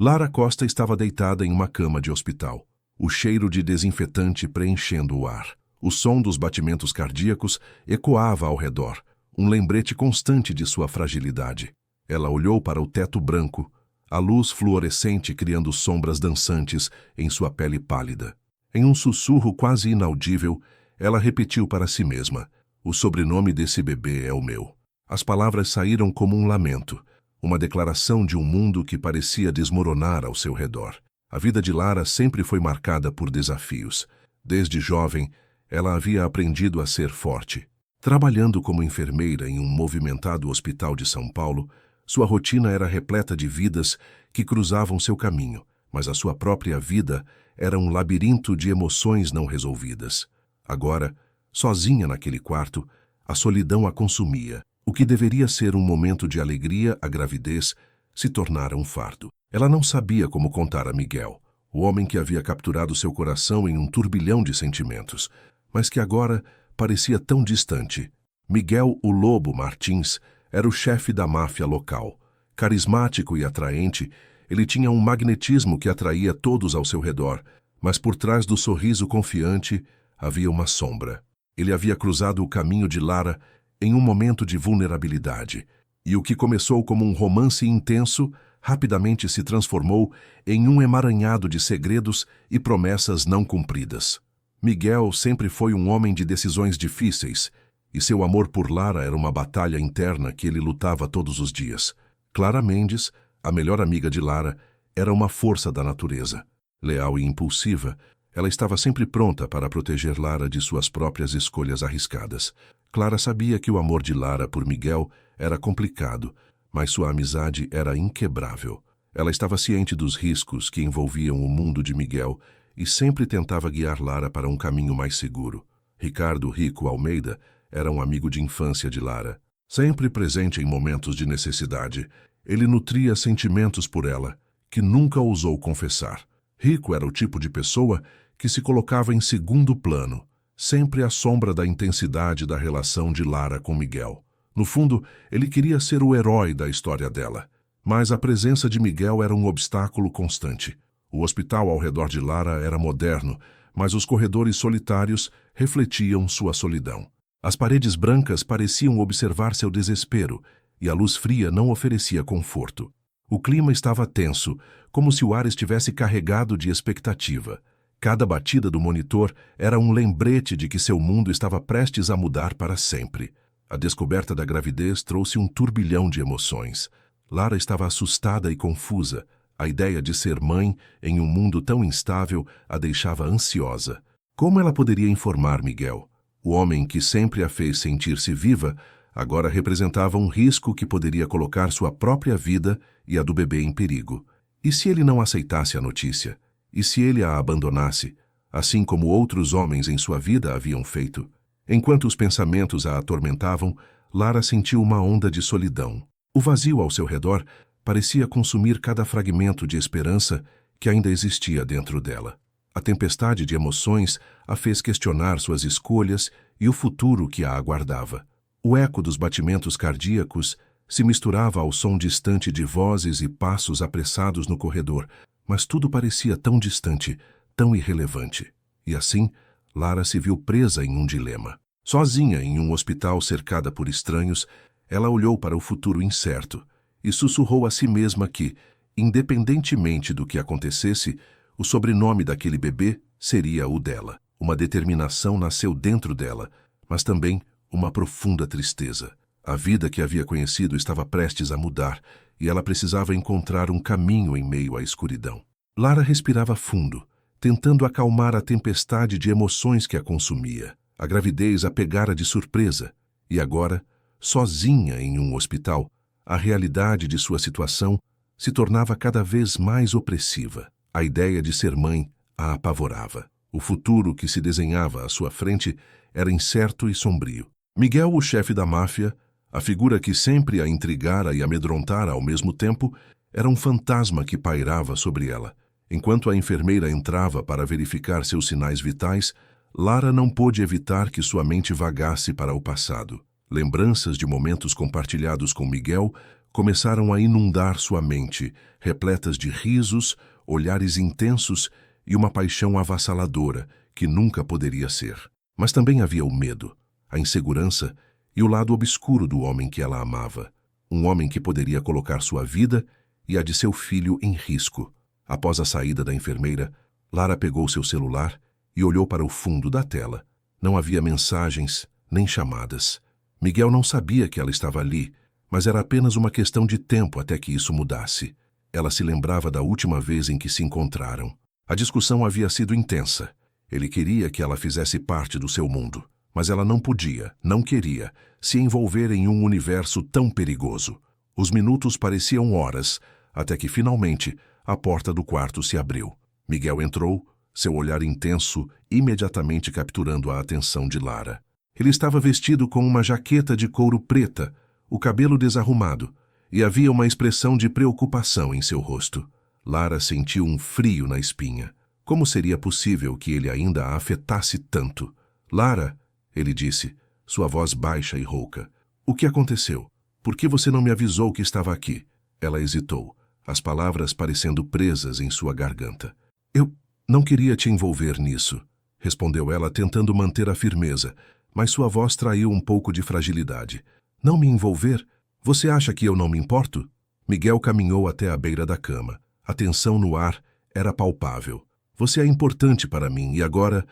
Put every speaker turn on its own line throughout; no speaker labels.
Lara Costa estava deitada em uma cama de hospital, o cheiro de desinfetante preenchendo o ar. O som dos batimentos cardíacos ecoava ao redor, um lembrete constante de sua fragilidade. Ela olhou para o teto branco, a luz fluorescente criando sombras dançantes em sua pele pálida. Em um sussurro quase inaudível, ela repetiu para si mesma: "O sobrenome desse bebê é o meu." As palavras saíram como um lamento, uma declaração de um mundo que parecia desmoronar ao seu redor. A vida de Lara sempre foi marcada por desafios. Desde jovem, ela havia aprendido a ser forte. Trabalhando como enfermeira em um movimentado hospital de São Paulo, sua rotina era repleta de vidas que cruzavam seu caminho, mas a sua própria vida era um labirinto de emoções não resolvidas. Agora, sozinha naquele quarto, a solidão a consumia. O que deveria ser um momento de alegria, a gravidez, se tornara um fardo. Ela não sabia como contar a Miguel, o homem que havia capturado seu coração em um turbilhão de sentimentos, mas que agora parecia tão distante. Miguel, o Lobo Martins, era o chefe da máfia local. Carismático e atraente, ele tinha um magnetismo que atraía todos ao seu redor, mas por trás do sorriso confiante havia uma sombra. Ele havia cruzado o caminho de Lara em um momento de vulnerabilidade, e o que começou como um romance intenso rapidamente se transformou em um emaranhado de segredos e promessas não cumpridas. Miguel sempre foi um homem de decisões difíceis, e seu amor por Lara era uma batalha interna que ele lutava todos os dias. Clara Mendes, a melhor amiga de Lara, era uma força da natureza. Leal e impulsiva, ela estava sempre pronta para proteger Lara de suas próprias escolhas arriscadas. Clara sabia que o amor de Lara por Miguel era complicado, mas sua amizade era inquebrável. Ela estava ciente dos riscos que envolviam o mundo de Miguel e sempre tentava guiar Lara para um caminho mais seguro. Ricardo Rico Almeida era um amigo de infância de Lara. Sempre presente em momentos de necessidade, ele nutria sentimentos por ela, que nunca ousou confessar. Rico era o tipo de pessoa que se colocava em segundo plano, sempre à sombra da intensidade da relação de Lara com Miguel. No fundo, ele queria ser o herói da história dela, mas a presença de Miguel era um obstáculo constante. O hospital ao redor de Lara era moderno, mas os corredores solitários refletiam sua solidão. As paredes brancas pareciam observar seu desespero, e a luz fria não oferecia conforto. O clima estava tenso, como se o ar estivesse carregado de expectativa. Cada batida do monitor era um lembrete de que seu mundo estava prestes a mudar para sempre. A descoberta da gravidez trouxe um turbilhão de emoções. Lara estava assustada e confusa. A ideia de ser mãe em um mundo tão instável a deixava ansiosa. Como ela poderia informar Miguel? O homem que sempre a fez sentir-se viva agora representava um risco que poderia colocar sua própria vida e a do bebê em perigo. E se ele não aceitasse a notícia? E se ele a abandonasse, assim como outros homens em sua vida haviam feito? Enquanto os pensamentos a atormentavam, Lara sentiu uma onda de solidão. O vazio ao seu redor parecia consumir cada fragmento de esperança que ainda existia dentro dela. A tempestade de emoções a fez questionar suas escolhas e o futuro que a aguardava. O eco dos batimentos cardíacos se misturava ao som distante de vozes e passos apressados no corredor, mas tudo parecia tão distante, tão irrelevante. E assim, Lara se viu presa em um dilema. Sozinha em um hospital cercada por estranhos, ela olhou para o futuro incerto e sussurrou a si mesma que, independentemente do que acontecesse, o sobrenome daquele bebê seria o dela. Uma determinação nasceu dentro dela, mas também uma profunda tristeza. A vida que havia conhecido estava prestes a mudar e ela precisava encontrar um caminho em meio à escuridão. Lara respirava fundo, tentando acalmar a tempestade de emoções que a consumia. A gravidez a pegara de surpresa e agora, sozinha em um hospital, a realidade de sua situação se tornava cada vez mais opressiva. A ideia de ser mãe a apavorava. O futuro que se desenhava à sua frente era incerto e sombrio. Miguel, o chefe da máfia, a figura que sempre a intrigara e amedrontara ao mesmo tempo, era um fantasma que pairava sobre ela. Enquanto a enfermeira entrava para verificar seus sinais vitais, Lara não pôde evitar que sua mente vagasse para o passado. Lembranças de momentos compartilhados com Miguel começaram a inundar sua mente, repletas de risos, olhares intensos e uma paixão avassaladora que nunca poderia ser. Mas também havia o medo, a insegurança e o lado obscuro do homem que ela amava. Um homem que poderia colocar sua vida e a de seu filho em risco. Após a saída da enfermeira, Lara pegou seu celular e olhou para o fundo da tela. Não havia mensagens, nem chamadas. Miguel não sabia que ela estava ali, mas era apenas uma questão de tempo até que isso mudasse. Ela se lembrava da última vez em que se encontraram. A discussão havia sido intensa. Ele queria que ela fizesse parte do seu mundo, mas ela não podia, não queria, se envolver em um universo tão perigoso. Os minutos pareciam horas, até que finalmente a porta do quarto se abriu. Miguel entrou, seu olhar intenso imediatamente capturando a atenção de Lara. Ele estava vestido com uma jaqueta de couro preta, o cabelo desarrumado, e havia uma expressão de preocupação em seu rosto. Lara sentiu um frio na espinha. Como seria possível que ele ainda a afetasse tanto? Lara, ele disse, sua voz baixa e rouca. O que aconteceu? Por que você não me avisou que estava aqui? Ela hesitou, as palavras parecendo presas em sua garganta. Eu não queria te envolver nisso, respondeu ela tentando manter a firmeza, mas sua voz traiu um pouco de fragilidade. Não me envolver? Você acha que eu não me importo? Miguel caminhou até a beira da cama. A tensão no ar era palpável. Você é importante para mim e agora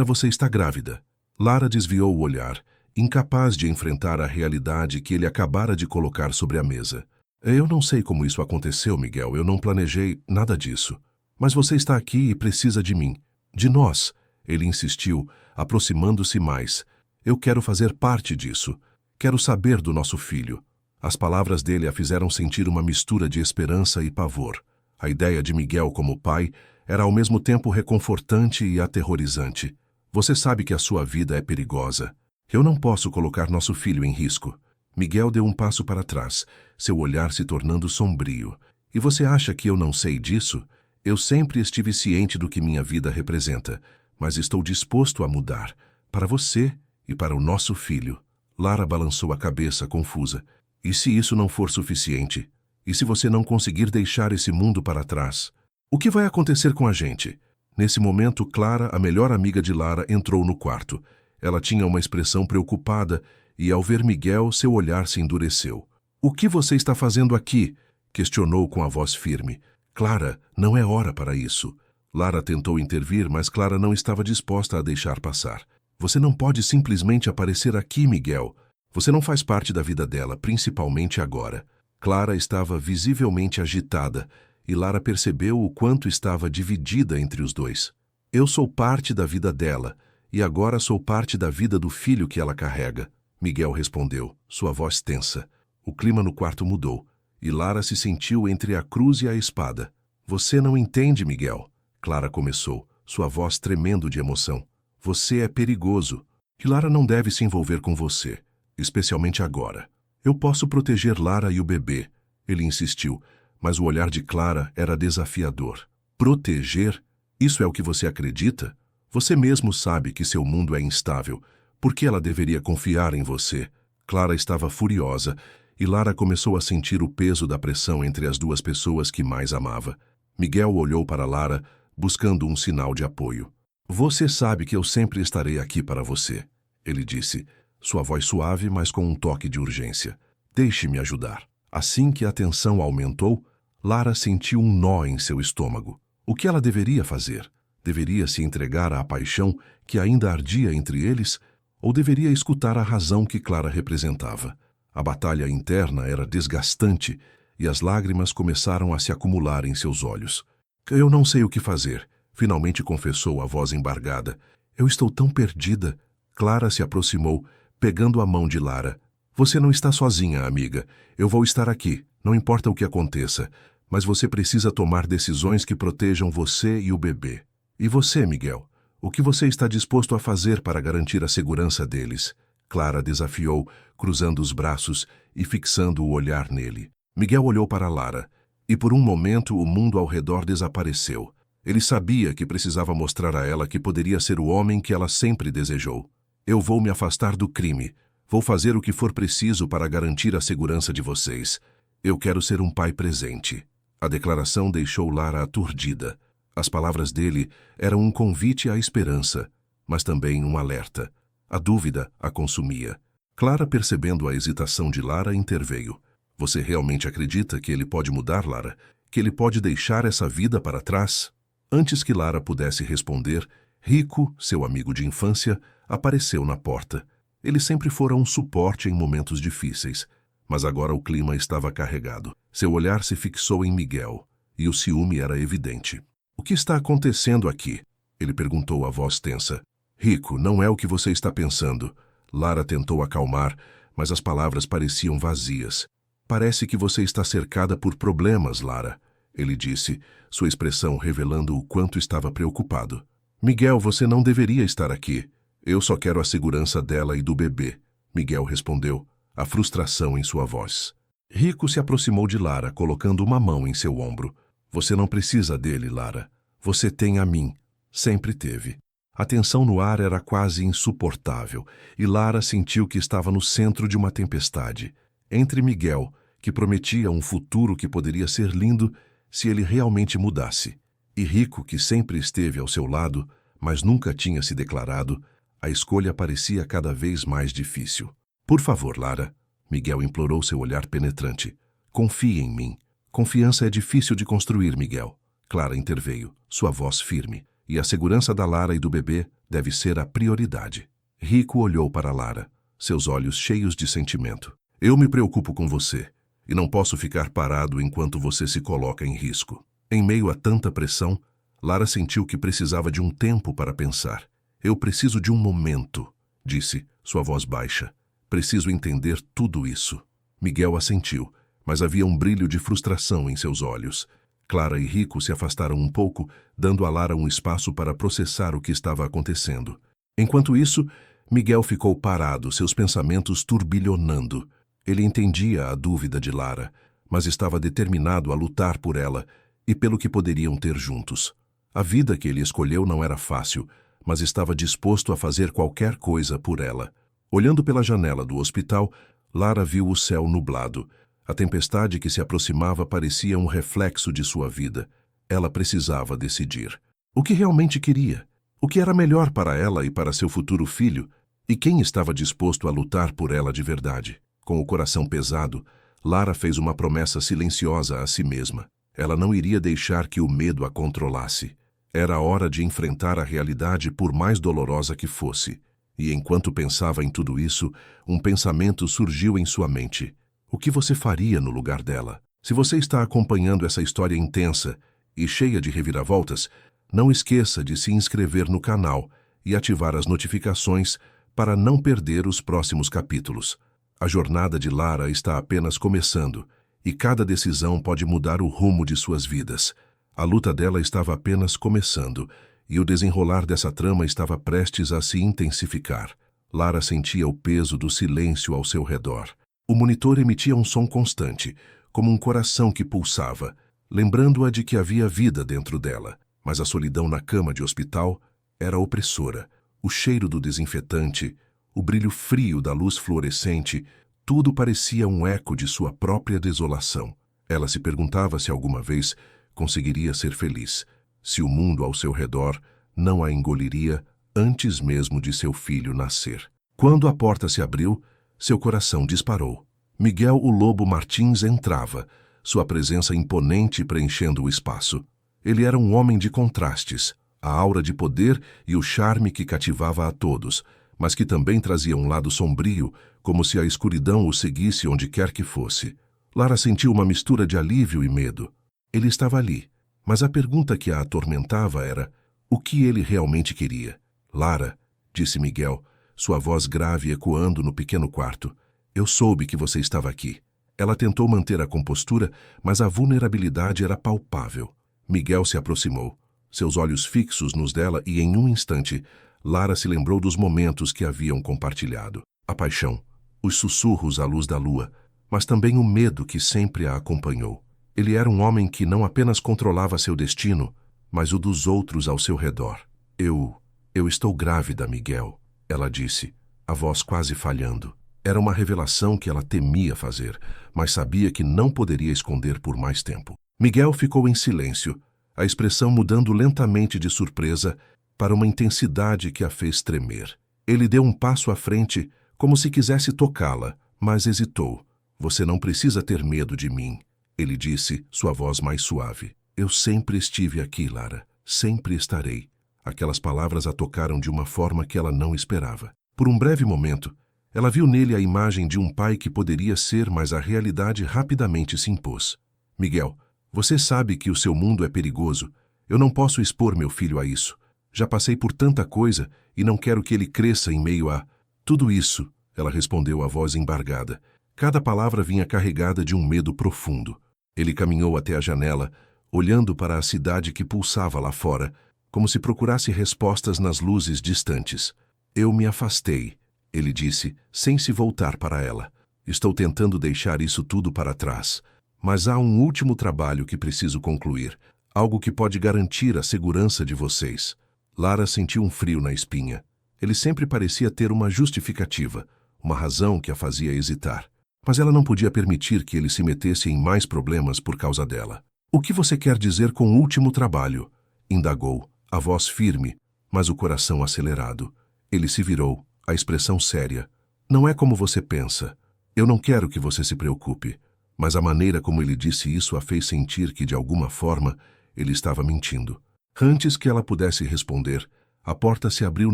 você está grávida. Lara desviou o olhar, incapaz de enfrentar a realidade que ele acabara de colocar sobre a mesa. Eu não sei como isso aconteceu, Miguel, eu não planejei nada disso. Mas você está aqui e precisa de mim. De nós, ele insistiu, aproximando-se mais. Eu quero fazer parte disso. Quero saber do nosso filho. As palavras dele a fizeram sentir uma mistura de esperança e pavor. A ideia de Miguel como pai era ao mesmo tempo reconfortante e aterrorizante. Você sabe que a sua vida é perigosa. Eu não posso colocar nosso filho em risco. Miguel deu um passo para trás, seu olhar se tornando sombrio. E você acha que eu não sei disso? Eu sempre estive ciente do que minha vida representa, mas estou disposto a mudar, para você e para o nosso filho. Lara balançou a cabeça, confusa. E se isso não for suficiente? E se você não conseguir deixar esse mundo para trás? O que vai acontecer com a gente? Nesse momento, Clara, a melhor amiga de Lara, entrou no quarto. Ela tinha uma expressão preocupada e, ao ver Miguel, seu olhar se endureceu. O que você está fazendo aqui? Questionou com a voz firme. Clara, não é hora para isso. Lara tentou intervir, mas Clara não estava disposta a deixar passar. Você não pode simplesmente aparecer aqui, Miguel. Você não faz parte da vida dela, principalmente agora. Clara estava visivelmente agitada, e Lara percebeu o quanto estava dividida entre os dois. Eu sou parte da vida dela, e agora sou parte da vida do filho que ela carrega. Miguel respondeu, sua voz tensa. O clima no quarto mudou, e Lara se sentiu entre a cruz e a espada. Você não entende, Miguel. Clara começou, sua voz tremendo de emoção. Você é perigoso, e Lara não deve se envolver com você, especialmente agora. Eu posso proteger Lara e o bebê, ele insistiu, mas o olhar de Clara era desafiador. Proteger? Isso é o que você acredita? Você mesmo sabe que seu mundo é instável. Por que ela deveria confiar em você? Clara estava furiosa, e Lara começou a sentir o peso da pressão entre as duas pessoas que mais amava. Miguel olhou para Lara, buscando um sinal de apoio. Você sabe que eu sempre estarei aqui para você, ele disse, sua voz suave, mas com um toque de urgência. Deixe-me ajudar. Assim que a tensão aumentou, Lara sentiu um nó em seu estômago. O que ela deveria fazer? Deveria se entregar à paixão que ainda ardia entre eles? Ou deveria escutar a razão que Clara representava? A batalha interna era desgastante e as lágrimas começaram a se acumular em seus olhos. Eu não sei o que fazer, finalmente confessou a voz embargada. Eu estou tão perdida. Clara se aproximou, pegando a mão de Lara. Você não está sozinha, amiga. Eu vou estar aqui, não importa o que aconteça. Mas você precisa tomar decisões que protejam você e o bebê. E você, Miguel? O que você está disposto a fazer para garantir a segurança deles? Clara desafiou, cruzando os braços e fixando o olhar nele. Miguel olhou para Lara, e por um momento o mundo ao redor desapareceu. Ele sabia que precisava mostrar a ela que poderia ser o homem que ela sempre desejou. Eu vou me afastar do crime. Vou fazer o que for preciso para garantir a segurança de vocês. Eu quero ser um pai presente. A declaração deixou Lara aturdida. As palavras dele eram um convite à esperança, mas também um alerta. A dúvida a consumia. Clara, percebendo a hesitação de Lara, interveio. Você realmente acredita que ele pode mudar, Lara? Que ele pode deixar essa vida para trás? Antes que Lara pudesse responder, Rico, seu amigo de infância, apareceu na porta. Ele sempre fora um suporte em momentos difíceis, mas agora o clima estava carregado. Seu olhar se fixou em Miguel, e o ciúme era evidente. O que está acontecendo aqui? Ele perguntou a voz tensa. Rico, não é o que você está pensando. Lara tentou acalmar, mas as palavras pareciam vazias. Parece que você está cercada por problemas, Lara, ele disse, sua expressão revelando o quanto estava preocupado. Miguel, você não deveria estar aqui. Eu só quero a segurança dela e do bebê, Miguel respondeu, a frustração em sua voz. Rico se aproximou de Lara, colocando uma mão em seu ombro. Você não precisa dele, Lara. Você tem a mim. Sempre teve. A tensão no ar era quase insuportável, e Lara sentiu que estava no centro de uma tempestade. Entre Miguel, que prometia um futuro que poderia ser lindo se ele realmente mudasse, e Rico, que sempre esteve ao seu lado, mas nunca tinha se declarado, a escolha parecia cada vez mais difícil. Por favor, Lara, Miguel implorou, seu olhar penetrante. Confie em mim. Confiança é difícil de construir, Miguel. Clara interveio, sua voz firme. E a segurança da Lara e do bebê deve ser a prioridade. Rico olhou para Lara, seus olhos cheios de sentimento. Eu me preocupo com você, e não posso ficar parado enquanto você se coloca em risco. Em meio a tanta pressão, Lara sentiu que precisava de um tempo para pensar. Eu preciso de um momento, disse, sua voz baixa. Preciso entender tudo isso. Miguel assentiu, mas havia um brilho de frustração em seus olhos. Clara e Rico se afastaram um pouco, dando a Lara um espaço para processar o que estava acontecendo. Enquanto isso, Miguel ficou parado, seus pensamentos turbilhonando. Ele entendia a dúvida de Lara, mas estava determinado a lutar por ela e pelo que poderiam ter juntos. A vida que ele escolheu não era fácil, mas estava disposto a fazer qualquer coisa por ela. Olhando pela janela do hospital, Lara viu o céu nublado. A tempestade que se aproximava parecia um reflexo de sua vida. Ela precisava decidir. O que realmente queria? O que era melhor para ela e para seu futuro filho? E quem estava disposto a lutar por ela de verdade? Com o coração pesado, Lara fez uma promessa silenciosa a si mesma. Ela não iria deixar que o medo a controlasse. Era hora de enfrentar a realidade por mais dolorosa que fosse. E enquanto pensava em tudo isso, um pensamento surgiu em sua mente. O que você faria no lugar dela? Se você está acompanhando essa história intensa e cheia de reviravoltas, não esqueça de se inscrever no canal e ativar as notificações para não perder os próximos capítulos. A jornada de Lara está apenas começando e cada decisão pode mudar o rumo de suas vidas. A luta dela estava apenas começando e o desenrolar dessa trama estava prestes a se intensificar. Lara sentia o peso do silêncio ao seu redor. O monitor emitia um som constante, como um coração que pulsava, lembrando-a de que havia vida dentro dela. Mas a solidão na cama de hospital era opressora. O cheiro do desinfetante, o brilho frio da luz fluorescente, tudo parecia um eco de sua própria desolação. Ela se perguntava se alguma vez conseguiria ser feliz, se o mundo ao seu redor não a engoliria antes mesmo de seu filho nascer. Quando a porta se abriu, seu coração disparou. Miguel o Lobo Martins entrava, sua presença imponente preenchendo o espaço. Ele era um homem de contrastes, a aura de poder e o charme que cativava a todos, mas que também trazia um lado sombrio, como se a escuridão o seguisse onde quer que fosse. Lara sentiu uma mistura de alívio e medo. Ele estava ali, mas a pergunta que a atormentava era: o que ele realmente queria? Lara, disse Miguel, sua voz grave ecoando no pequeno quarto, eu soube que você estava aqui. Ela tentou manter a compostura, mas a vulnerabilidade era palpável. Miguel se aproximou, seus olhos fixos nos dela e, em um instante, Lara se lembrou dos momentos que haviam compartilhado. A paixão, os sussurros à luz da lua, mas também o medo que sempre a acompanhou. Ele era um homem que não apenas controlava seu destino, mas o dos outros ao seu redor. Eu estou grávida, Miguel, ela disse, a voz quase falhando. Era uma revelação que ela temia fazer, mas sabia que não poderia esconder por mais tempo. Miguel ficou em silêncio, a expressão mudando lentamente de surpresa para uma intensidade que a fez tremer. Ele deu um passo à frente, como se quisesse tocá-la, mas hesitou. Você não precisa ter medo de mim, ele disse, sua voz mais suave. Eu sempre estive aqui, Lara. Sempre estarei. Aquelas palavras a tocaram de uma forma que ela não esperava. Por um breve momento, ela viu nele a imagem de um pai que poderia ser, mas a realidade rapidamente se impôs. Miguel, você sabe que o seu mundo é perigoso. Eu não posso expor meu filho a isso. Já passei por tanta coisa e não quero que ele cresça em meio a... Tudo isso, ela respondeu a voz embargada. Cada palavra vinha carregada de um medo profundo. Ele caminhou até a janela, olhando para a cidade que pulsava lá fora, como se procurasse respostas nas luzes distantes. Eu me afastei, ele disse, sem se voltar para ela. Estou tentando deixar isso tudo para trás. Mas há um último trabalho que preciso concluir, algo que pode garantir a segurança de vocês. Lara sentiu um frio na espinha. Ele sempre parecia ter uma justificativa, uma razão que a fazia hesitar. Mas ela não podia permitir que ele se metesse em mais problemas por causa dela. O que você quer dizer com o último trabalho? Indagou, a voz firme, mas o coração acelerado. Ele se virou, a expressão séria. Não é como você pensa. Eu não quero que você se preocupe. Mas a maneira como ele disse isso a fez sentir que, de alguma forma, ele estava mentindo. Antes que ela pudesse responder, a porta se abriu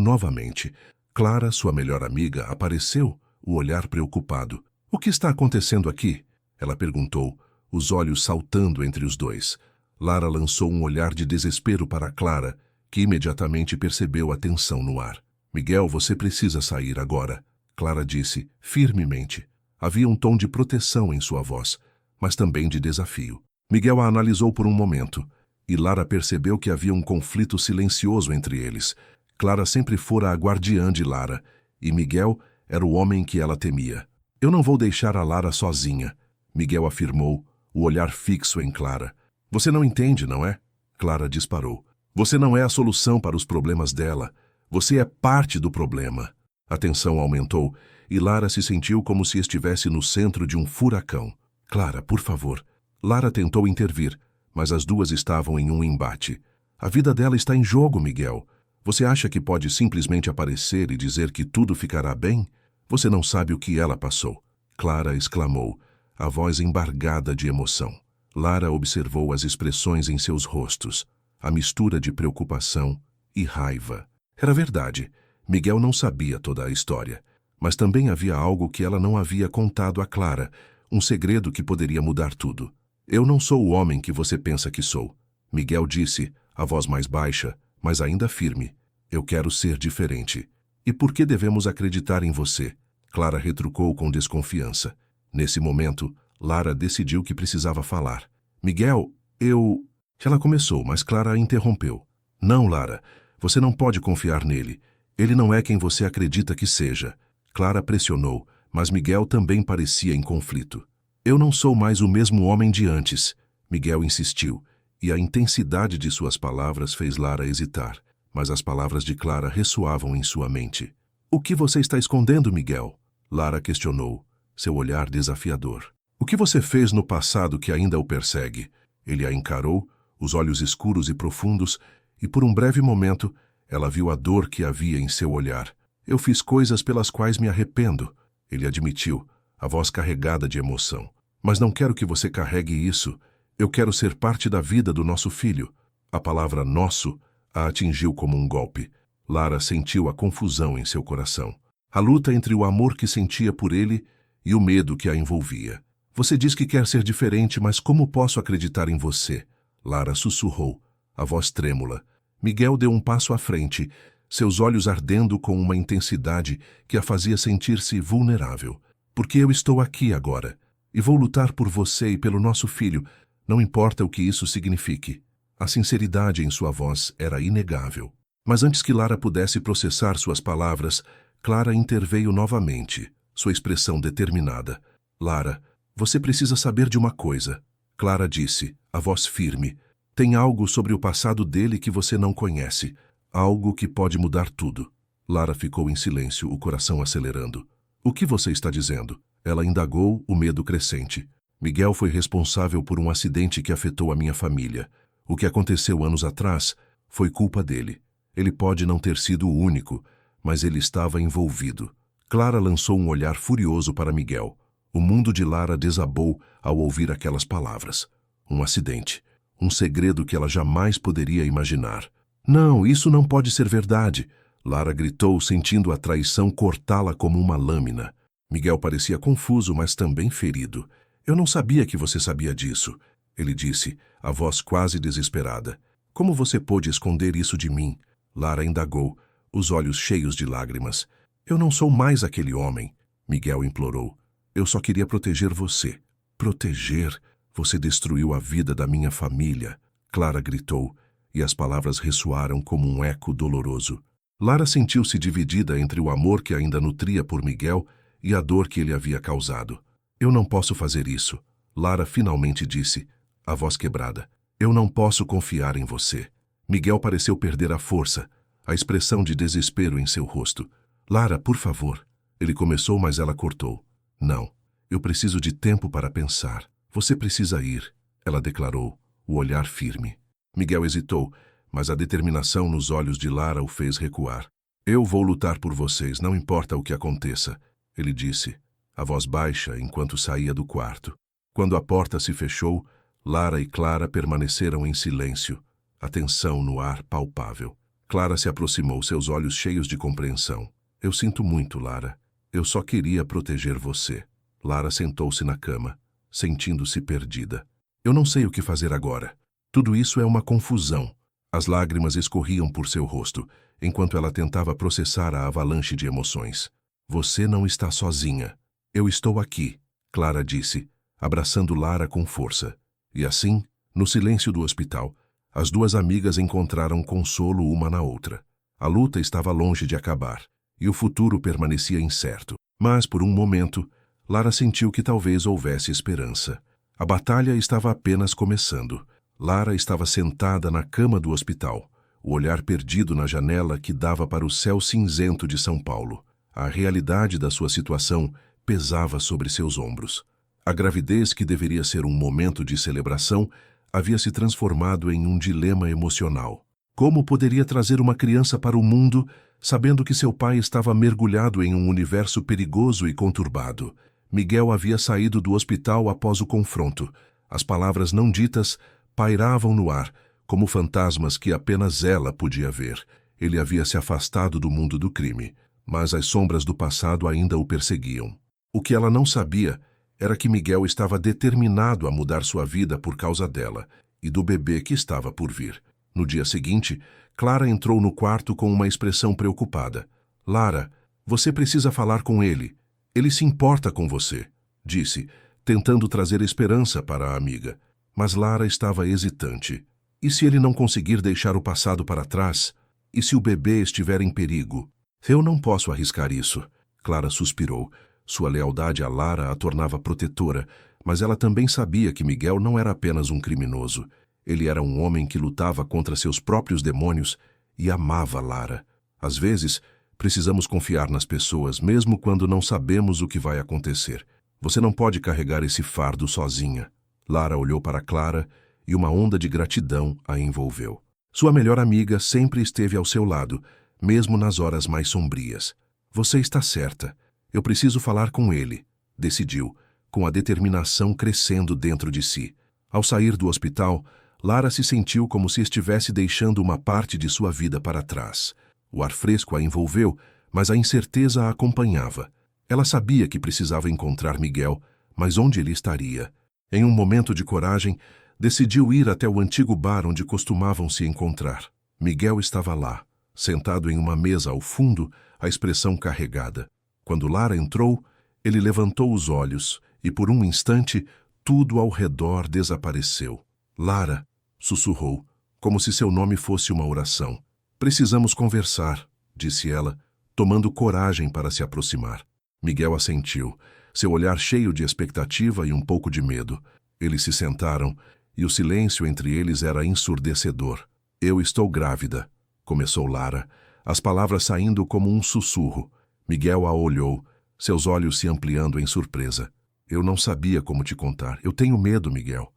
novamente. Clara, sua melhor amiga, apareceu, o olhar preocupado. O que está acontecendo aqui? Ela perguntou, os olhos saltando entre os dois. Lara lançou um olhar de desespero para Clara, que imediatamente percebeu a tensão no ar. Miguel, você precisa sair agora, Clara disse, firmemente. Havia um tom de proteção em sua voz, mas também de desafio. Miguel a analisou por um momento, e Lara percebeu que havia um conflito silencioso entre eles. Clara sempre fora a guardiã de Lara, e Miguel era o homem que ela temia. Eu não vou deixar a Lara sozinha, Miguel afirmou, o olhar fixo em Clara. Você não entende, não é? Clara disparou. Você não é a solução para os problemas dela. Você é parte do problema. A tensão aumentou e Lara se sentiu como se estivesse no centro de um furacão. Clara, por favor. Lara tentou intervir, mas as duas estavam em um embate. A vida dela está em jogo, Miguel. Você acha que pode simplesmente aparecer e dizer que tudo ficará bem? Você não sabe o que ela passou. Clara exclamou, a voz embargada de emoção. Lara observou as expressões em seus rostos, a mistura de preocupação e raiva. Era verdade, Miguel não sabia toda a história, mas também havia algo que ela não havia contado a Clara, um segredo que poderia mudar tudo. Eu não sou o homem que você pensa que sou, Miguel disse, a voz mais baixa, mas ainda firme. Eu quero ser diferente. E por que devemos acreditar em você? Clara retrucou com desconfiança. Nesse momento, Lara decidiu que precisava falar. Miguel, eu... Ela começou, mas Clara a interrompeu. Não, Lara, você não pode confiar nele. Ele não é quem você acredita que seja. Clara pressionou, mas Miguel também parecia em conflito. Eu não sou mais o mesmo homem de antes, Miguel insistiu, e a intensidade de suas palavras fez Lara hesitar, mas as palavras de Clara ressoavam em sua mente. O que você está escondendo, Miguel? Lara questionou, seu olhar desafiador. O que você fez no passado que ainda o persegue? Ele a encarou, os olhos escuros e profundos, e por um breve momento, ela viu a dor que havia em seu olhar. Eu fiz coisas pelas quais me arrependo, ele admitiu, a voz carregada de emoção. Mas não quero que você carregue isso. Eu quero ser parte da vida do nosso filho. A palavra nosso a atingiu como um golpe. Lara sentiu a confusão em seu coração. A luta entre o amor que sentia por ele e o medo que a envolvia. Você diz que quer ser diferente, mas como posso acreditar em você? Lara sussurrou, a voz trêmula. Miguel deu um passo à frente, seus olhos ardendo com uma intensidade que a fazia sentir-se vulnerável. Porque eu estou aqui agora, e vou lutar por você e pelo nosso filho, não importa o que isso signifique. A sinceridade em sua voz era inegável. Mas antes que Lara pudesse processar suas palavras, Clara interveio novamente, sua expressão determinada. Lara, você precisa saber de uma coisa. Clara disse, a voz firme. Tem algo sobre o passado dele que você não conhece. Algo que pode mudar tudo. Lara ficou em silêncio, o coração acelerando. O que você está dizendo? Ela indagou, o medo crescente. Miguel foi responsável por um acidente que afetou a minha família. O que aconteceu anos atrás foi culpa dele. Ele pode não ter sido o único, mas ele estava envolvido. Clara lançou um olhar furioso para Miguel. O mundo de Lara desabou ao ouvir aquelas palavras. Um acidente. Um segredo que ela jamais poderia imaginar. Não, isso não pode ser verdade. Lara gritou, sentindo a traição cortá-la como uma lâmina. Miguel parecia confuso, mas também ferido. Eu não sabia que você sabia disso, ele disse, a voz quase desesperada. Como você pôde esconder isso de mim? Lara indagou, os olhos cheios de lágrimas. Eu não sou mais aquele homem, Miguel implorou. Eu só queria proteger você. Proteger? Você destruiu a vida da minha família, Clara gritou, e as palavras ressoaram como um eco doloroso. Lara sentiu-se dividida entre o amor que ainda nutria por Miguel e a dor que ele havia causado. Eu não posso fazer isso, Lara finalmente disse, a voz quebrada. Eu não posso confiar em você. Miguel pareceu perder a força, a expressão de desespero em seu rosto. Lara, por favor. Ele começou, mas ela cortou. Não, eu preciso de tempo para pensar. Você precisa ir, ela declarou, o olhar firme. Miguel hesitou, mas a determinação nos olhos de Lara o fez recuar. Eu vou lutar por vocês, não importa o que aconteça, ele disse, a voz baixa enquanto saía do quarto. Quando a porta se fechou, Lara e Clara permaneceram em silêncio, a tensão no ar palpável. Clara se aproximou, seus olhos cheios de compreensão. Eu sinto muito, Lara. Eu só queria proteger você. Lara sentou-se na cama, sentindo-se perdida. Eu não sei o que fazer agora. Tudo isso é uma confusão. As lágrimas escorriam por seu rosto, enquanto ela tentava processar a avalanche de emoções. Você não está sozinha. Eu estou aqui, Clara disse, abraçando Lara com força. E assim, no silêncio do hospital, as duas amigas encontraram consolo uma na outra. A luta estava longe de acabar, e o futuro permanecia incerto. Mas, por um momento, Lara sentiu que talvez houvesse esperança. A batalha estava apenas começando. Lara estava sentada na cama do hospital, o olhar perdido na janela que dava para o céu cinzento de São Paulo. A realidade da sua situação pesava sobre seus ombros. A gravidez, que deveria ser um momento de celebração, havia se transformado em um dilema emocional. Como poderia trazer uma criança para o mundo, sabendo que seu pai estava mergulhado em um universo perigoso e conturbado? Miguel havia saído do hospital após o confronto. As palavras não ditas pairavam no ar, como fantasmas que apenas ela podia ver. Ele havia se afastado do mundo do crime, mas as sombras do passado ainda o perseguiam. O que ela não sabia era que Miguel estava determinado a mudar sua vida por causa dela e do bebê que estava por vir. No dia seguinte, Clara entrou no quarto com uma expressão preocupada. Lara, você precisa falar com ele. Ele se importa com você, disse, tentando trazer esperança para a amiga. Mas Lara estava hesitante. E se ele não conseguir deixar o passado para trás? E se o bebê estiver em perigo? Eu não posso arriscar isso. Clara suspirou. Sua lealdade a Lara a tornava protetora, mas ela também sabia que Miguel não era apenas um criminoso. Ele era um homem que lutava contra seus próprios demônios e amava Lara. Às vezes, precisamos confiar nas pessoas, mesmo quando não sabemos o que vai acontecer. Você não pode carregar esse fardo sozinha. Lara olhou para Clara e uma onda de gratidão a envolveu. Sua melhor amiga sempre esteve ao seu lado, mesmo nas horas mais sombrias. Você está certa. Eu preciso falar com ele, decidiu, com a determinação crescendo dentro de si. Ao sair do hospital, Lara se sentiu como se estivesse deixando uma parte de sua vida para trás. O ar fresco a envolveu, mas a incerteza a acompanhava. Ela sabia que precisava encontrar Miguel, mas onde ele estaria? Em um momento de coragem, decidiu ir até o antigo bar onde costumavam se encontrar. Miguel estava lá, sentado em uma mesa ao fundo, a expressão carregada. Quando Lara entrou, ele levantou os olhos e, por um instante, tudo ao redor desapareceu. Lara, sussurrou, como se seu nome fosse uma oração. Precisamos conversar, disse ela, tomando coragem para se aproximar. Miguel assentiu, seu olhar cheio de expectativa e um pouco de medo. Eles se sentaram, e o silêncio entre eles era ensurdecedor. Eu estou grávida, começou Lara, as palavras saindo como um sussurro. Miguel a olhou, seus olhos se ampliando em surpresa. Eu não sabia como te contar. Eu tenho medo, Miguel.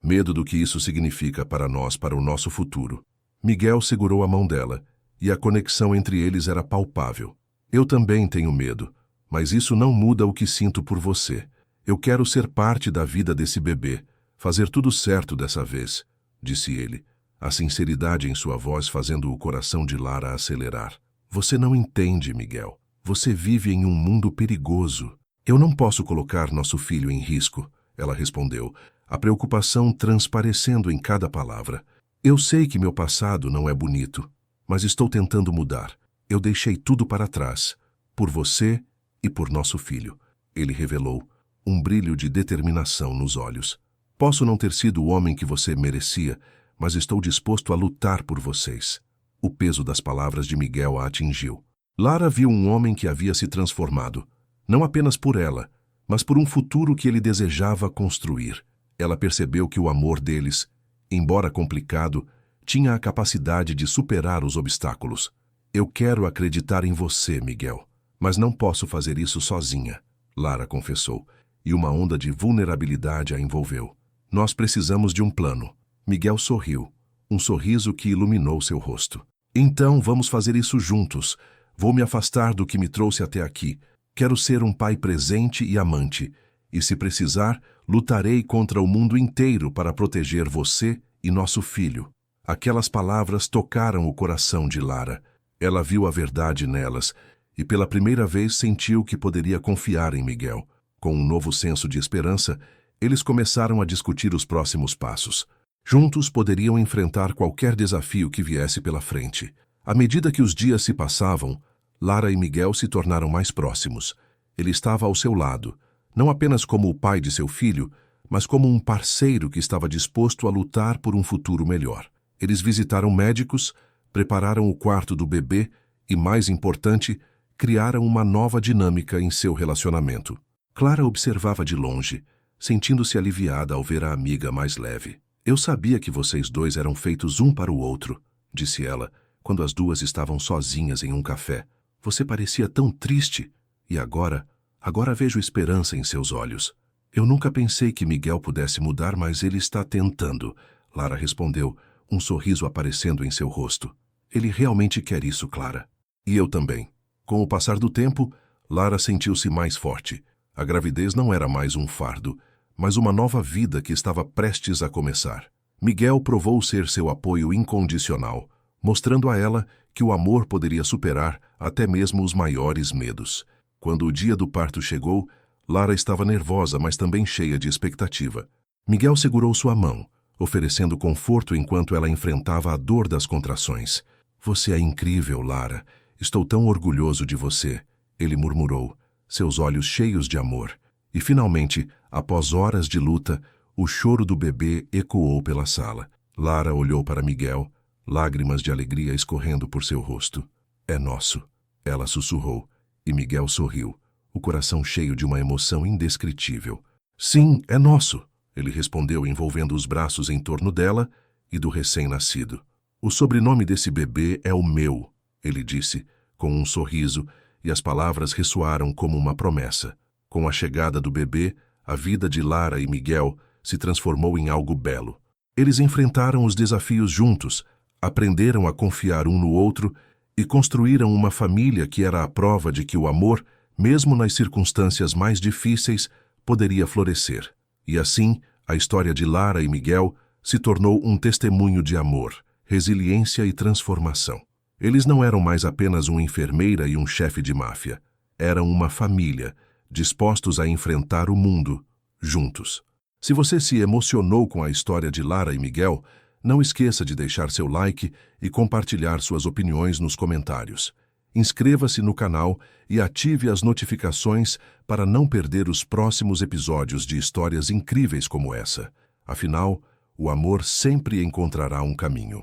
Medo do que isso significa para nós, para o nosso futuro. Miguel segurou a mão dela, e a conexão entre eles era palpável. Eu também tenho medo, mas isso não muda o que sinto por você. Eu quero ser parte da vida desse bebê, fazer tudo certo dessa vez, disse ele, a sinceridade em sua voz fazendo o coração de Lara acelerar. Você não entende, Miguel. Você vive em um mundo perigoso. Eu não posso colocar nosso filho em risco, ela respondeu, a preocupação transparecendo em cada palavra. Eu sei que meu passado não é bonito, mas estou tentando mudar. Eu deixei tudo para trás, por você e por nosso filho. Ele revelou, um brilho de determinação nos olhos. Posso não ter sido o homem que você merecia, mas estou disposto a lutar por vocês. O peso das palavras de Miguel a atingiu. Lara viu um homem que havia se transformado, não apenas por ela, mas por um futuro que ele desejava construir. Ela percebeu que o amor deles, embora complicado, tinha a capacidade de superar os obstáculos. Eu quero acreditar em você, Miguel, mas não posso fazer isso sozinha, Lara confessou, e uma onda de vulnerabilidade a envolveu. Nós precisamos de um plano. Miguel sorriu, um sorriso que iluminou seu rosto. Então vamos fazer isso juntos. Vou me afastar do que me trouxe até aqui. Quero ser um pai presente e amante, e se precisar, lutarei contra o mundo inteiro para proteger você e nosso filho. Aquelas palavras tocaram o coração de Lara. Ela viu a verdade nelas, e pela primeira vez sentiu que poderia confiar em Miguel. Com um novo senso de esperança, eles começaram a discutir os próximos passos. Juntos poderiam enfrentar qualquer desafio que viesse pela frente. À medida que os dias se passavam, Lara e Miguel se tornaram mais próximos. Ele estava ao seu lado, não apenas como o pai de seu filho, mas como um parceiro que estava disposto a lutar por um futuro melhor. Eles visitaram médicos, prepararam o quarto do bebê e, mais importante, criaram uma nova dinâmica em seu relacionamento. Clara observava de longe, sentindo-se aliviada ao ver a amiga mais leve. Eu sabia que vocês dois eram feitos um para o outro, disse ela, quando as duas estavam sozinhas em um café. Você parecia tão triste, e agora vejo esperança em seus olhos. Eu nunca pensei que Miguel pudesse mudar, mas ele está tentando, Lara respondeu, um sorriso aparecendo em seu rosto. Ele realmente quer isso, Clara. E eu também. Com o passar do tempo, Lara sentiu-se mais forte. A gravidez não era mais um fardo, mas uma nova vida que estava prestes a começar. Miguel provou ser seu apoio incondicional, mostrando a ela que o amor poderia superar até mesmo os maiores medos. Quando o dia do parto chegou, Lara estava nervosa, mas também cheia de expectativa. Miguel segurou sua mão, oferecendo conforto enquanto ela enfrentava a dor das contrações. Você é incrível, Lara. Estou tão orgulhoso de você, ele murmurou, seus olhos cheios de amor. E finalmente, após horas de luta, o choro do bebê ecoou pela sala. Lara olhou para Miguel, lágrimas de alegria escorrendo por seu rosto. É nosso, ela sussurrou, e Miguel sorriu, o coração cheio de uma emoção indescritível. Sim, é nosso, ele respondeu envolvendo os braços em torno dela e do recém-nascido. O sobrenome desse bebê é o meu, ele disse, com um sorriso, e as palavras ressoaram como uma promessa. Com a chegada do bebê, a vida de Lara e Miguel se transformou em algo belo. Eles enfrentaram os desafios juntos, aprenderam a confiar um no outro e construíram uma família que era a prova de que o amor, mesmo nas circunstâncias mais difíceis, poderia florescer. E assim, a história de Lara e Miguel se tornou um testemunho de amor, resiliência e transformação. Eles não eram mais apenas uma enfermeira e um chefe de máfia. Eram uma família, dispostos a enfrentar o mundo, juntos. Se você se emocionou com a história de Lara e Miguel, não esqueça de deixar seu like e compartilhar suas opiniões nos comentários. Inscreva-se no canal e ative as notificações para não perder os próximos episódios de histórias incríveis como essa. Afinal, o amor sempre encontrará um caminho.